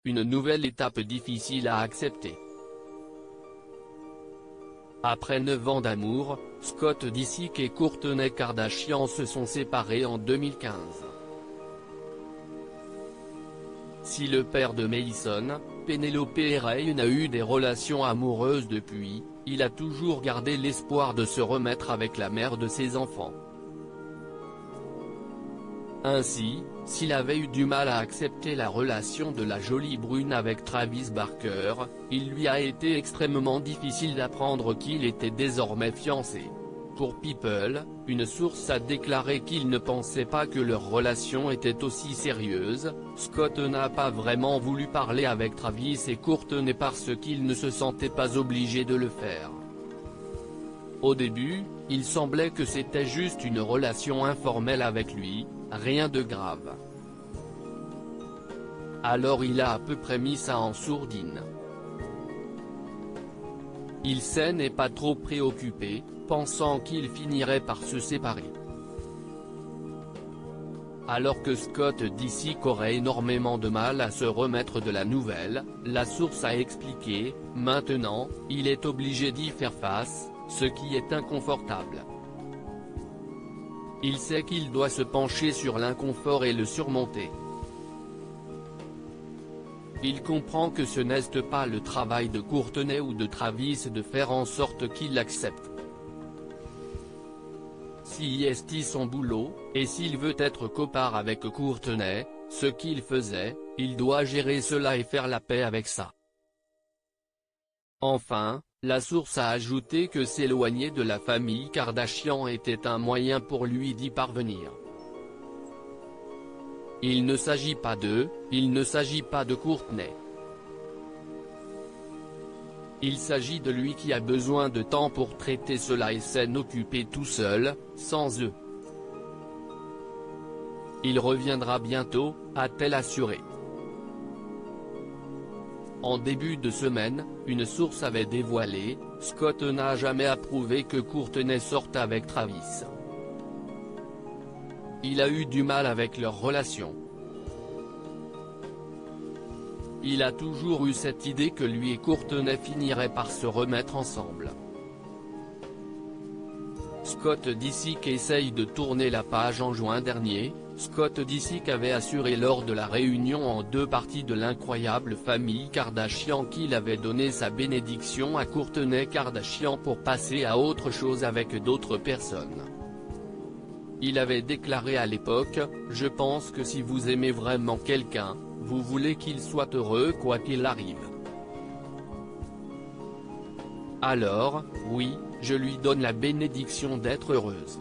une nouvelle étape difficile à accepter. Après 9 ans d'amour, Scott Disick et Kourtney Kardashian se sont séparés en 2015. Si le père de Mason, Penelope Ray n'a eu des relations amoureuses depuis, il a toujours gardé l'espoir de se remettre avec la mère de ses enfants. Ainsi, s'il avait eu du mal à accepter la relation de la jolie brune avec Travis Barker, il lui a été extrêmement difficile d'apprendre qu'il était désormais fiancé. Pour People, une source a déclaré qu'il ne pensait pas que leur relation était aussi sérieuse. Scott n'a pas vraiment voulu parler avec Travis et Kourtney parce qu'il ne se sentait pas obligé de le faire. Au début, il semblait que c'était juste une relation informelle avec lui, rien de grave. Alors il a à peu près mis ça en sourdine. Il n'est pas trop préoccupé, pensant qu'ils finiraient par se séparer. Alors que Scott Disick aurait énormément de mal à se remettre de la nouvelle, la source a expliqué, maintenant, il est obligé d'y faire face, ce qui est inconfortable. Il sait qu'il doit se pencher sur l'inconfort et le surmonter. Il comprend que ce n'est pas le travail de Kourtney ou de Travis de faire en sorte qu'il l'accepte. Si est son boulot, et s'il veut être copain avec Kourtney, ce qu'il faisait, il doit gérer cela et faire la paix avec ça. Enfin, la source a ajouté que s'éloigner de la famille Kardashian était un moyen pour lui d'y parvenir. Il ne s'agit pas de Kourtney. Il s'agit de lui qui a besoin de temps pour traiter cela et s'en occuper tout seul, sans eux. Il reviendra bientôt, a-t-elle assuré. En début de semaine, une source avait dévoilé, Scott n'a jamais approuvé que Kourtney sorte avec Travis. Il a eu du mal avec leur relation. Il a toujours eu cette idée que lui et Kourtney finiraient par se remettre ensemble. Scott Disick essaye de tourner la page. En juin dernier, Scott Disick avait assuré lors de la réunion en 2 parties de l'incroyable famille Kardashian qu'il avait donné sa bénédiction à Kourtney Kardashian pour passer à autre chose avec d'autres personnes. Il avait déclaré à l'époque, « Je pense que si vous aimez vraiment quelqu'un, vous voulez qu'il soit heureux quoi qu'il arrive. Alors, oui, je lui donne la bénédiction d'être heureuse. »